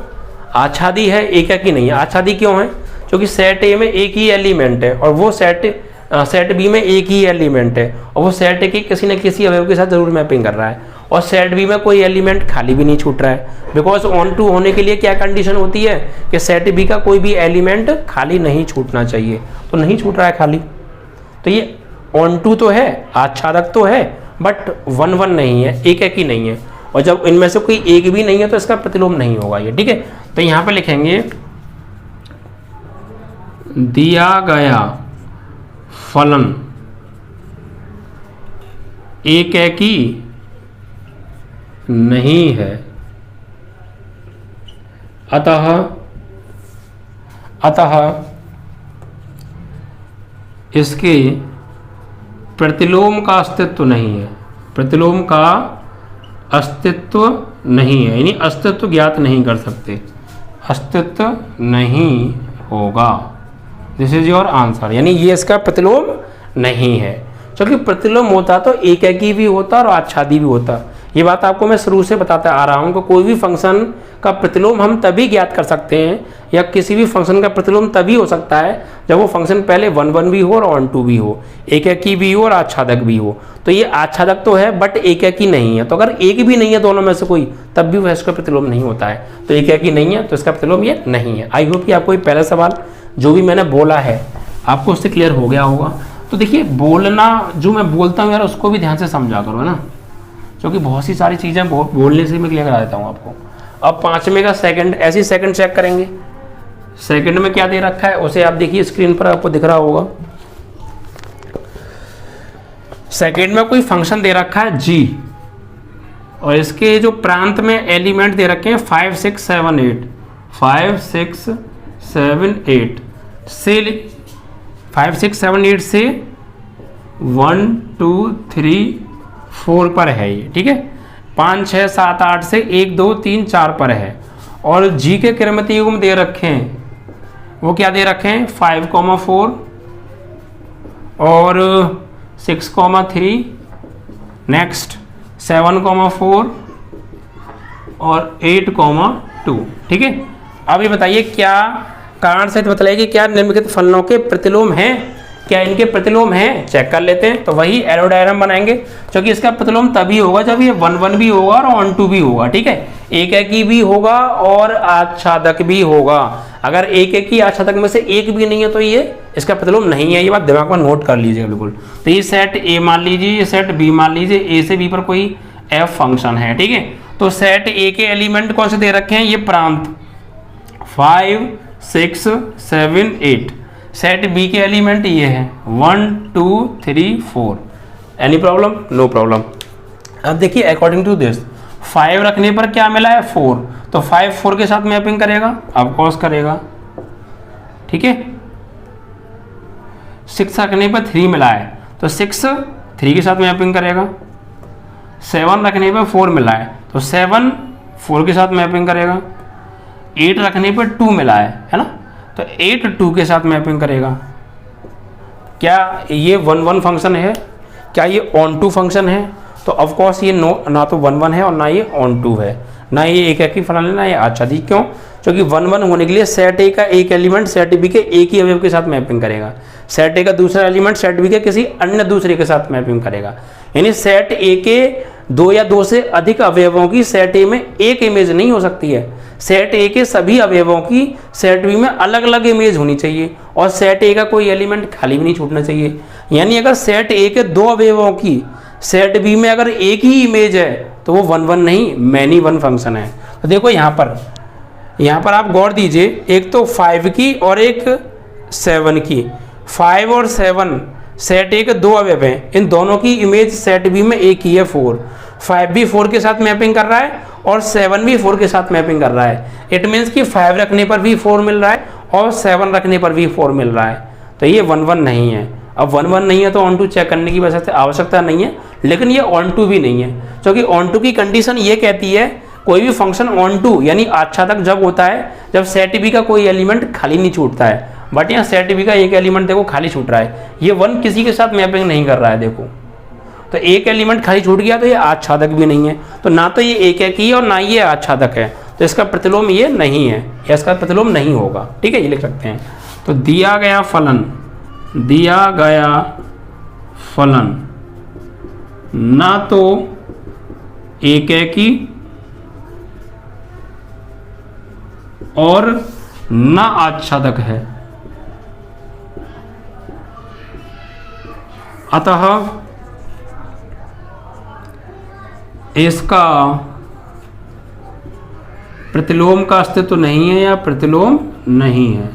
आच्छादी है? एक ही नहीं है। आच्छादी क्यों है? क्योंकि सेट ए में एक ही एलिमेंट है और वो सेट बी में एक ही एलिमेंट है, और वो सेट ए की किसी न किसी अवयव के साथ जरूर मैपिंग कर रहा है, और सेट बी में कोई एलिमेंट खाली भी नहीं छूट रहा है। बिकॉज ऑन टू होने के लिए क्या कंडीशन होती है कि सेट बी का कोई भी एलिमेंट खाली नहीं छूटना चाहिए, तो नहीं छूट रहा है खाली। तो ये ऑन टू तो है, आच्छादक तो है, बट 1 1 नहीं है, एक ही नहीं है। और जब इनमें से कोई एक भी नहीं है तो इसका प्रतिलोम नहीं होगा ये, ठीक है। तो यहां पे लिखेंगे दिया गया फलन एक ही नहीं है, अतः इसके प्रतिलोम का अस्तित्व नहीं है, प्रतिलोम का अस्तित्व नहीं है, यानी अस्तित्व ज्ञात नहीं कर सकते, अस्तित्व नहीं होगा। दिस इज योर आंसर, यानी ये इसका प्रतिलोम नहीं है। क्योंकि प्रतिलोम होता तो एक ही भी होता और आच्छादी भी होता। ये बात आपको मैं शुरू से बताता आ रहा हूँ कि कोई भी फंक्शन का प्रतिलोम हम तभी ज्ञात कर सकते हैं, या किसी भी फंक्शन का प्रतिलोम तभी हो सकता है जब वो फंक्शन पहले 1 1 भी हो और ऑन टू भी हो, एक ही भी हो और आच्छादक भी हो। तो ये आच्छादक तो है बट एक ही नहीं है, तो अगर एक भी नहीं है दोनों में से कोई, तब भी वह इसका प्रतिलोम नहीं होता है। तो एक ही नहीं है तो इसका प्रतिलोम ये नहीं है। आई होप कि आपको ये पहला सवाल जो भी मैंने बोला है आपको उससे क्लियर हो गया होगा। तो देखिए बोलना जो मैं बोलता हूँ यार उसको भी ध्यान से समझा करो, है ना, क्योंकि बहुत सी सारी चीज़ें बोलने से मैं क्लियर करा देता हूँ आपको। अब 5वें का सेकंड, ऐसी सेकंड चेक करेंगे। सेकंड में क्या दे रखा है उसे आप देखिए स्क्रीन पर आपको दिख रहा होगा। सेकंड में कोई फंक्शन दे रखा है g, और इसके जो प्रांत में एलिमेंट दे रखे हैं 5 6 7 8 5 6 7 8 से 5 6 7 8 से 1 2 3 4 पर है ये, ठीक है। 5 6 7 8 से 1 2 3 4 पर है, और जी के क्रमिक युग्म दे रखे हैं, वो क्या दे रखे हैं 5 4 और 6 3, नेक्स्ट 7 4 और 8 2, ठीक है। अब ये बताइए क्या कारण से बताइए कि क्या निम्नलिखित फलनों के प्रतिलोम हैं, क्या इनके प्रतिलोम हैं, चेक कर लेते हैं। तो वही एरो डायग्राम बनाएंगे, क्योंकि इसका प्रतिलोम तभी होगा जब ये 1 1 भी होगा और ऑन टू भी होगा, ठीक है, एक ही भी होगा और आच्छादक भी होगा। अगर एक एक ही आच्छादक में से एक भी नहीं है तो ये इसका प्रतिलोम नहीं है। ये बात दिमाग में नोट कर लीजिएगा बिल्कुल। तो ये सेट ए मान लीजिए, ये सेट बी मान लीजिए, ए से बी पर कोई एफ फंक्शन है, ठीक है। तो सेट ए के एलिमेंट कौन से दे रखे हैं, ये प्रांत 5 6 7 8। सेट बी के एलिमेंट ये है 1 2 3 4। Any problem? No problem. अब देखिए अकॉर्डिंग टू दिस 5 रखने पर क्या मिला है 4, तो 5 4 के साथ मैपिंग करेगा, ऑफ कोर्स करेगा, ठीक है। 6 रखने पर 3 मिला है तो 6 3 के साथ मैपिंग करेगा। 7 रखने पर 4 मिला है तो 7 4 के साथ मैपिंग करेगा। 8 रखने पर 2 मिला है ना, तो 8 2 के साथ मैपिंग करेगा। क्या ये 1 1 फंक्शन है? क्या ये ऑन टू फंक्शन है? तो ऑफ कोर्स ये ना तो 1 1 है और ना ये ऑन टू है, ना ये एक ही फंक्शन है ना ये आच्छादी। क्यों? क्योंकि 1 1 होने के लिए सेट ए का एक एलिमेंट सेट बी के एक ही अवयव के साथ मैपिंग करेगा, सेट ए का दूसरा एलिमेंट सेट बी के किसी अन्य दूसरे के साथ मैपिंग करेगा। यानी सेट ए के 2 या 2 से अधिक अवयवों की सेट ए में एक इमेज नहीं हो सकती है। सेट ए के सभी अवयवों की सेट बी में अलग अलग इमेज होनी चाहिए और सेट ए का कोई एलिमेंट खाली भी नहीं छूटना चाहिए। यानी अगर सेट ए के 2 अवयवों की सेट बी में अगर एक ही इमेज है तो वो 1 1 नहीं मैनी 1 फंक्शन है। तो देखो यहाँ पर आप गौर दीजिए, एक तो 5 की और एक 7 की। 5 और 7 सेट ए के 2 अवयव हैं, इन दोनों की इमेज सेट बी में एक ही है 4। 5 भी 4 के साथ मैपिंग कर रहा है और 7 भी 4 के साथ मैपिंग कर रहा है। इट मीन्स कि 5 रखने पर भी 4 मिल रहा है और 7 रखने पर भी 4 मिल रहा है। तो ये 1 1 नहीं है। अब 1 1 नहीं है तो ऑन टू चेक करने की वजह से आवश्यकता नहीं है, लेकिन ये ऑन टू भी नहीं है, क्योंकि ऑन टू की कंडीशन ये कहती है कोई भी फंक्शन ऑन टू यानी आच्छादक जब होता है जब सेट बी का कोई एलिमेंट खाली नहीं छूटता है। बट यहाँ सेट बी का एक एलिमेंट देखो खाली छूट रहा है, ये 1 किसी के साथ मैपिंग नहीं कर रहा है। देखो तो एक एलिमेंट खाली छूट गया तो ये आच्छादक भी नहीं है, तो ना तो ये एक ही है और ना ये आच्छादक है, तो इसका प्रतिलोम ये नहीं है, या इसका प्रतिलोम नहीं होगा, ठीक है। ये लिख सकते हैं। तो दिया गया फलन ना तो एक ही और ना आच्छादक है, अतः इसका प्रतिलोम का अस्तित्व नहीं है या प्रतिलोम नहीं है,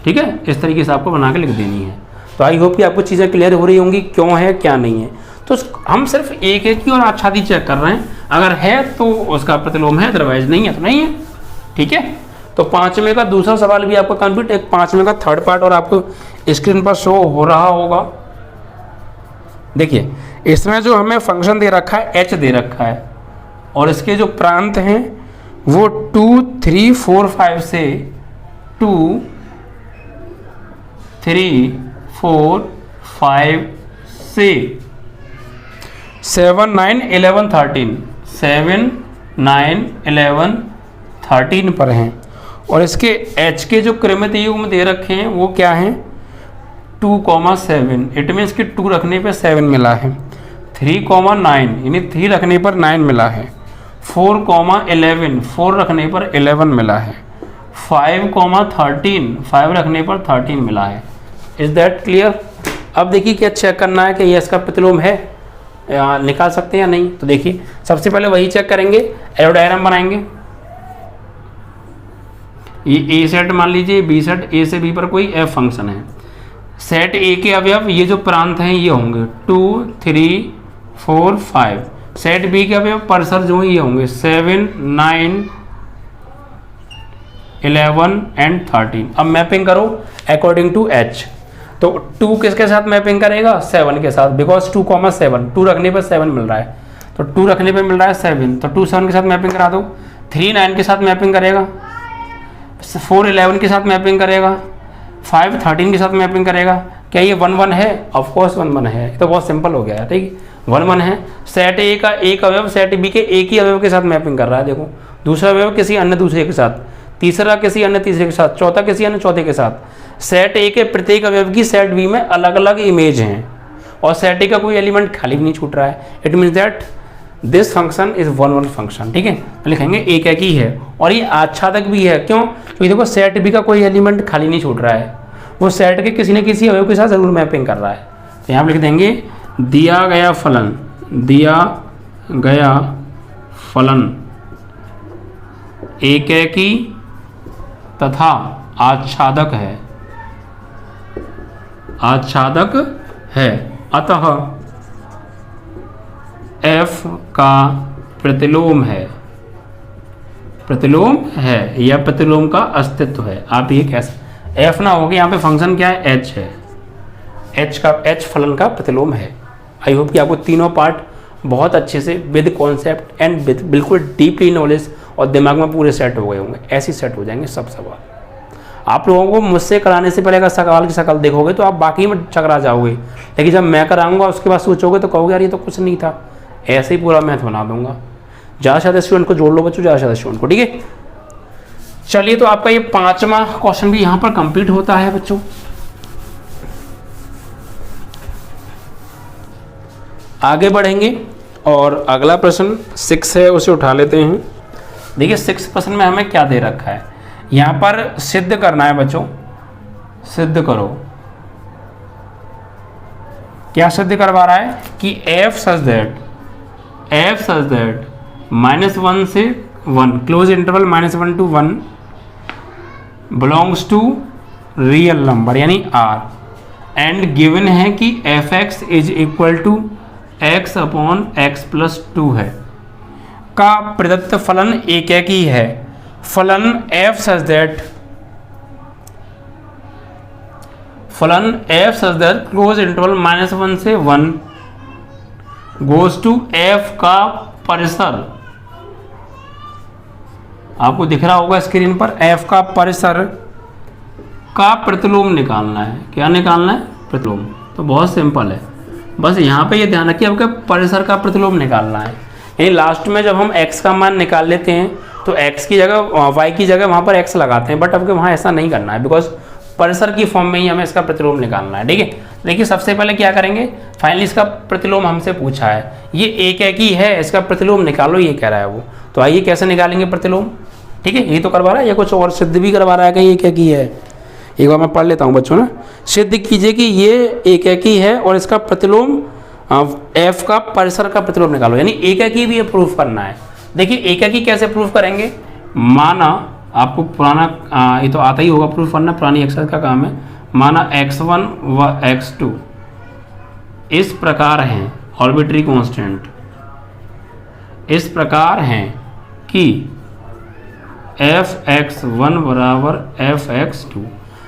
ठीक है। इस तरीके से आपको बना के लिख देनी है। तो आई होप कि आपको चीज़ें क्लियर हो रही होंगी क्यों है क्या नहीं है। तो हम सिर्फ एक की और आच्छादी चेक कर रहे हैं, अगर है तो उसका प्रतिलोम है, अदरवाइज नहीं है तो नहीं है, ठीक है। तो 5वें का दूसरा सवाल भी आपका कंप्लीट, एक 5वें का थर्ड पार्ट और आपको स्क्रीन पर शो हो रहा होगा। देखिए इसमें जो हमें फंक्शन दे रखा है h दे रखा है और इसके जो प्रांत हैं वो 2 3 4 5 से 2 3 4 5 से 7 9 11 13 7 9 11 13 पर हैं। और इसके h के जो क्रमित युग्म दे रखे हैं वो क्या हैं 2,7। इट मीन्स कि 2 रखने पे 7 मिला है। 3,9 यानी 3 रखने पर 9 मिला है। 4,11 4 रखने पर 11 मिला है। 5,13 5 रखने पर 13 मिला है। Is that clear? अब देखिए क्या चेक करना है कि ये इसका प्रतिलोम है, निकाल सकते हैं या नहीं। तो देखिए सबसे पहले वही चेक करेंगे, एरो डायग्राम बनाएंगे। ये ए सेट मान लीजिए, बी सेट, ए से बी पर कोई एफ फंक्शन है। सेट ए के अवयव ये जो प्रांत हैं ये होंगे 2 3 4 5। सेट बी के अवयव परसर जो ये होंगे 7 9 11 एंड 13। अब मैपिंग करो अकॉर्डिंग टू एच। तो 2 किसके साथ मैपिंग करेगा 7 के साथ, बिकॉज 2,7 2 रखने पर 7 मिल रहा है, तो 2 रखने पर मिल रहा है 7, तो 2 7 के साथ मैपिंग करा दो। 3 9 के साथ मैपिंग करेगा, 4 11 के साथ मैपिंग करेगा, 5 13 के साथ मैपिंग करेगा। क्या ये 1 1 है? ऑफ कोर्स 1 1 है, तो बहुत सिंपल हो गया है, ठीक है। 1 1 है। सेट ए का एक अवयव सेट बी के एक ही अवयव के साथ मैपिंग कर रहा है। देखो दूसरा अवयव किसी अन्य दूसरे के साथ, तीसरा किसी अन्य तीसरे के साथ, चौथा किसी अन्य चौथे के साथ। सेट ए के प्रत्येक अवयव की सेट बी में अलग अलग इमेज हैं और सेट ए का कोई एलिमेंट खाली भी नहीं छूट रहा है। It means that this function is one one function, ठीक है। तो लिखेंगे एक एक ही है और ये आच्छादक भी है, क्यों? क्योंकि देखो सेट बी का कोई एलिमेंट खाली नहीं छूट रहा है, वो सेट के किसी न किसी अवयव के साथ जरूर मैपिंग कर रहा है। तो यहाँ पर लिख देंगे दिया गया फलन, दिया गया फलन एक ही तथा आच्छादक है, आच्छादक है, अतः f का प्रतिलोम है, प्रतिलोम है या प्रतिलोम का अस्तित्व है। आप ये कह सकते, f ना होगा, यहाँ पे फंक्शन क्या है, h है, h फलन का प्रतिलोम है। आई होप कि आपको तीनों पार्ट बहुत अच्छे से विद कॉन्सेप्ट एंड विद बिल्कुल डीपली नॉलेज और दिमाग में पूरे सेट हो गए होंगे। ऐसे सेट हो जाएंगे सब सवाल। आप लोगों को मुझसे कराने से पहले अगर सवाल की शक्ल देखोगे तो आप बाकी में चकरा जाओगे, लेकिन जब मैं कराऊंगा उसके बाद सोचोगे तो कहोगे यार ये तो कुछ नहीं था। ऐसे ही पूरा मैथ बना दूंगा। ज़्यादा से ज़्यादा स्टूडेंट को जोड़ लो बच्चों, ज़्यादा से ज़्यादा स्टूडेंट को, ठीक है। चलिए, तो आपका ये 5वां क्वेश्चन भी यहाँ पर कंप्लीट होता है बच्चों। आगे बढ़ेंगे और अगला प्रश्न 6 है, उसे उठा लेते हैं। देखिए 6 प्रश्न में हमें क्या दे रखा है, यहाँ पर सिद्ध करना है बच्चों, सिद्ध करो। क्या सिद्ध करवा रहा है कि f सच दैट -1 से 1 close interval -1 to 1 belongs to real number यानी r, एंड गिवन है कि f(x) is equal to x upon x plus 2 है, का प्रदत्त फलन एक ही है। फलन f such that close interval -1 से 1 गोज टू f का परिसर, आपको दिख रहा होगा स्क्रीन पर, f का परिसर का प्रतिलोम निकालना है। क्या निकालना है? प्रतिलोम। तो बहुत सिंपल है, बस यहाँ पे ये ध्यान रखिए आपके परिसर का प्रतिलोम निकालना है। यानी लास्ट में जब हम x का मान निकाल लेते हैं तो x की जगह y की जगह वहाँ पर x लगाते हैं, बट अब वहाँ ऐसा नहीं करना है, बिकॉज परिसर की फॉर्म में ही हमें इसका प्रतिलोम निकालना है, ठीक है। देखिए सबसे पहले क्या करेंगे, फाइनली इसका प्रतिलोम हमसे पूछा है, ये एक ही है, इसका प्रतिलोम निकालो ये कह रहा है वो। तो आइए कैसे निकालेंगे प्रतिलोम, ठीक है। ये तो करवा रहा है, या कुछ और सिद्ध भी करवा रहा है कहीं एक ही है। एक बार मैं पढ़ लेता हूँ बच्चों ना, सिद्ध कीजिए कि ये एक ही है और इसका प्रतिलोम f का परिसर का प्रतिलोम निकालो, यानी एक ही भी ये प्रूफ करना है। देखिए एक ही कैसे प्रूफ करेंगे, माना आपको पुराना ये तो आता ही होगा प्रूफ करना, पुरानी एक्सरसाइज का काम है। माना x1 व x2 इस प्रकार हैं, ऑर्बिटरी कांस्टेंट इस प्रकार हैं कि fx1 बराबर fx2।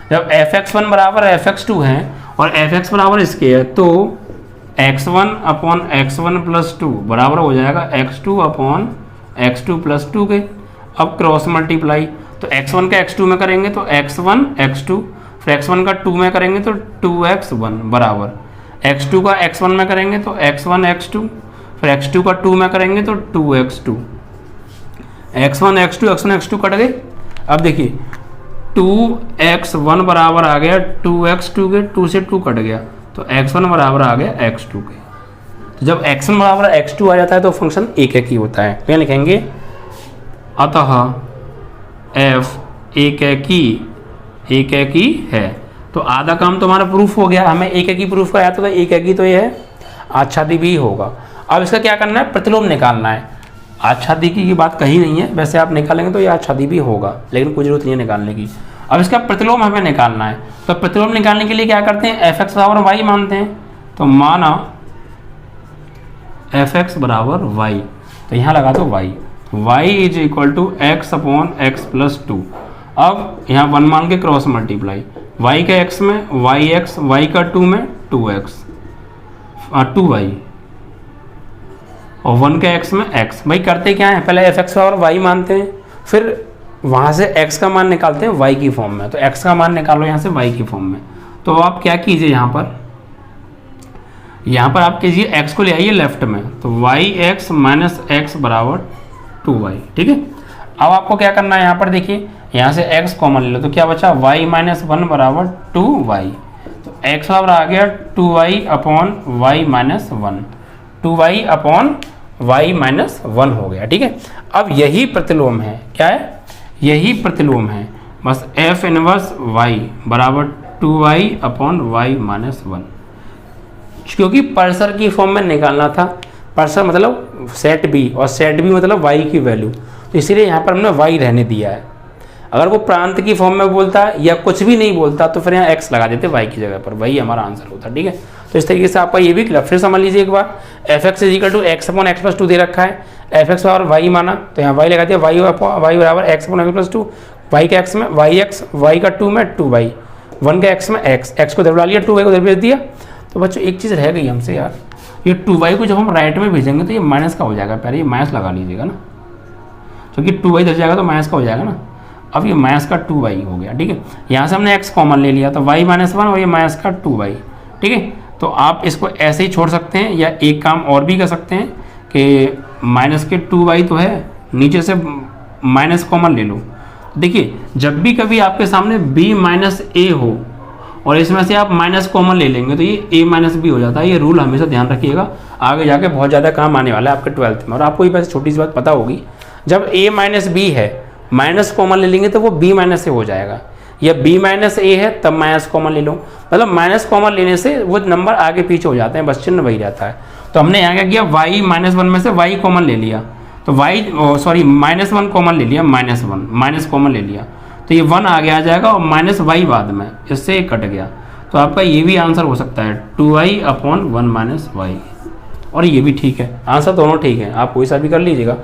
जब fx1 बराबर fx2 है और fx बराबर इसके है तो x1 अपॉन x1 प्लस 2 बराबर हो जाएगा x2 अपॉन x2 प्लस 2 के। अब क्रॉस मल्टीप्लाई, तो x1 का x2 में करेंगे तो x1 x2, फिर x1 का 2 में करेंगे तो 2x1 बराबर x2 का x1 में करेंगे तो x1 x2, फिर x2 का 2 में करेंगे तो 2x2, x1 x2 कट गए। अब देखिए 2x1 बराबर आ गया 2x2 के, 2 से 2 कट गया तो x1 बराबर आ गया x2 के। तो जब x1 बराबर x2 आ जाता है तो फंक्शन एक ही होता है। क्या लिखेंगे, अतः f एक ही है। तो आधा काम तो हमारा प्रूफ हो गया, हमें एक ही प्रूफ कराया तो एक ही तो ये है, आच्छादी भी होगा। अब इसका क्या करना है, प्रतिलोम निकालना है। आच्छादी की बात कही नहीं है, वैसे आप निकालेंगे तो ये आच्छादी भी होगा, लेकिन कोई जरूरत नहीं है निकालने की। अब इसका प्रतिलोम हमें निकालना है, तो प्रतिलोम निकालने के लिए क्या करते हैं, fx बराबर y मानते हैं। तो माना fx बराबर y, तो यहाँ लगा दो y is equal to x upon x plus 2। अब यहाँ 1 मान के क्रॉस मल्टीप्लाई, y का x में yx, y का 2 में 2x 2y और 1 के x में x। भाई करते क्या है, पहले fx बराबर y मानते हैं, फिर वहाँ से x का मान निकालते हैं y की फॉर्म में। तो x का मान निकालो यहाँ से y की फॉर्म में। तो आप क्या कीजिए, यहाँ पर आप कीजिए x को ले आइए लेफ्ट में, तो yx माइनस x बराबर 2y, ठीक है। अब आपको क्या करना है, यहाँ पर देखिए यहाँ से x कॉमन ले लो, तो क्या बचा y माइनस 1 बराबर 2y। तो x बराबर आ गया 2y upon y minus 1, 2y upon y minus 1 हो गया। ठीक है, अब यही प्रतिलोम है, क्या है, यही प्रतिलोम है, बस f इनवर्स y बराबर 2y अपॉन y माइनस 1, क्योंकि पर्सर की फॉर्म में निकालना था। पर्सर मतलब सेट बी और सेट बी मतलब y की वैल्यू, तो इसीलिए यहाँ पर हमने y रहने दिया है। अगर वो प्रांत की फॉर्म में बोलता या कुछ भी नहीं बोलता तो फिर यहाँ x लगा देते y की जगह पर, वही हमारा आंसर होता। ठीक है, तो इस तरीके से आपका ये भी फिर समझ लीजिए एक बार, F X is equal to X upon x plus 2 दे रखा है, एफ एक्स और वाई माना तो यहाँ वाई लगा दिया, वाई बराबर x upon x plus 2, y का एक्स में वाई एक्स, वाई का 2 में 2 वाई, 1 का एक्स में एक्स, एक्स को इधर डाल लिया, 2 वाई को इधर भेज दिया। तो बच्चों एक चीज़ रह गई हमसे यार, ये 2 वाई को जब हम राइट में भेजेंगे तो ये माइनस का हो जाएगा, पहले ये माइनस लगा लीजिएगा ना, क्योंकि 2 वाई इधर जाएगा तो माइनस का हो जाएगा ना। अब ये माइनस का 2 वाई हो गया। ठीक है, यहाँ से हमने x कॉमन ले लिया तो y माइनस 1 और ये माइनस का 2 वाई। ठीक है, तो आप इसको ऐसे ही छोड़ सकते हैं या एक काम और भी कर सकते हैं कि माइनस के 2 वाई तो है, नीचे से माइनस कॉमन ले लो। देखिए जब भी कभी आपके सामने b माइनस ए हो और इसमें से आप माइनस कॉमन ले लेंगे तो ये a माइनस बी हो जाता है। ये रूल हमेशा ध्यान रखिएगा, आगे जाके बहुत ज़्यादा काम आने वाला है आपके 12th में। और आपको ये वैसे छोटी सी बात पता होगी, जब a माइनस बी है माइनस कॉमन ले लेंगे तो वो b माइनस से हो जाएगा, या b माइनस ए है तब माइनस कॉमन ले लो, मतलब माइनस कॉमन लेने से वो नंबर आगे पीछे हो जाते हैं, बस चिन्ह वही रहता है। तो हमने यहाँ क्या किया, y माइनस 1 में से y कॉमन ले लिया, तो y माइनस 1 कॉमन ले लिया, माइनस 1 माइनस कॉमन ले लिया तो ये 1 आगे आ जाएगा और माइनस y बाद में, इससे कट गया। तो आपका ये भी आंसर हो सकता है 2y अपॉन 1 माइनस y, और ये भी ठीक है, आंसर दोनों ठीक है, आप कोई सा भी कर लीजिएगा।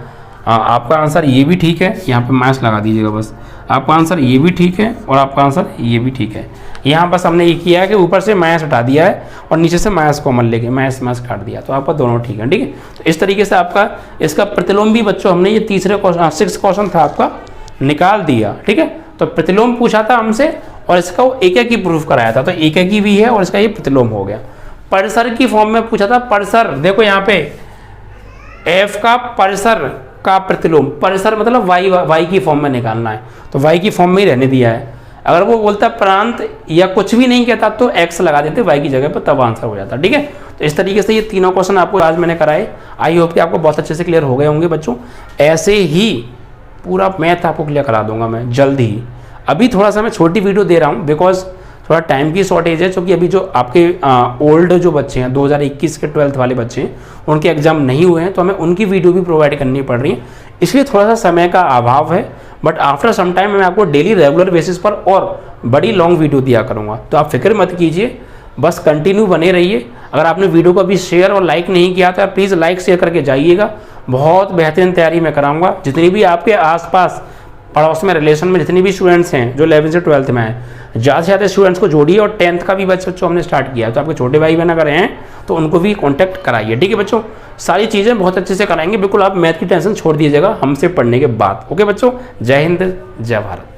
आपका आंसर ये भी ठीक है, यहाँ पे माइनस लगा दीजिएगा बस, आपका आंसर ये भी ठीक है और आपका आंसर ये भी ठीक है। यहाँ बस हमने ये किया है कि ऊपर से माइनस हटा दिया है और नीचे से माइनस कॉमन लेके माइनस माइनस काट दिया, तो आपका दोनों ठीक है। ठीक है, तो इस तरीके से आपका इसका प्रतिलोम भी बच्चों हमने ये तीसरे क्वेश्चन 6 क्वेश्चन था आपका निकाल दिया। ठीक है, तो प्रतिलोम पूछा था हमसे और इसका वो एक एक ही प्रूफ कराया था, तो एक एक ही भी है और इसका ये प्रतिलोम हो गया। परिसर की फॉर्म में पूछा था, परिसर देखो यहाँ पे एफ का परिसर का प्रतिलोम, परिसर मतलब वाई की फॉर्म में निकालना है, तो वाई की फॉर्म में ही रहने दिया है। अगर वो बोलता प्रांत या कुछ भी नहीं कहता तो एक्स लगा देते वाई की जगह पर, तब आंसर हो जाता। ठीक है, तो इस तरीके से ये तीनों क्वेश्चन आपको आज मैंने कराए, आई होप कि आपको बहुत अच्छे से क्लियर हो गए होंगे बच्चों। ऐसे ही पूरा मैथ आपको क्लियर करा दूंगा मैं जल्द ही। अभी थोड़ा सा मैं छोटी वीडियो दे रहा हूँ बिकॉज थोड़ा टाइम की शॉर्टेज है, क्योंकि अभी जो आपके ओल्ड जो बच्चे हैं 2021 के 12th वाले बच्चे हैं उनके एग्जाम नहीं हुए हैं, तो हमें उनकी वीडियो भी प्रोवाइड करनी पड़ रही है, इसलिए थोड़ा सा समय का अभाव है। बट आफ्टर सम टाइम मैं आपको डेली रेगुलर बेसिस पर और बड़ी लॉन्ग वीडियो दिया करूँगा, तो आप फिक्र मत कीजिए, बस कंटिन्यू बने रहिए। अगर आपने वीडियो को अभी शेयर और लाइक नहीं किया तो प्लीज़ लाइक शेयर करके जाइएगा, बहुत बेहतरीन तैयारी मैं कराऊंगा। जितनी भी आपके आसपास पड़ोस में रिलेशन में जितनी भी स्टूडेंट्स हैं जो 11th से 12th में हैं, ज़्यादा से ज़्यादा स्टूडेंट्स को जोड़िए, और 10th का भी बच्चों हमने स्टार्ट किया है, तो आपके छोटे भाई बहन अगर हैं तो उनको भी कांटेक्ट कराइए। ठीक है बच्चों, सारी चीज़ें बहुत अच्छे से कराएंगे, बिल्कुल आप मैथ की टेंशन छोड़ दीजिएगा हमसे पढ़ने के बाद। ओके बच्चों, जय हिंद जय भारत।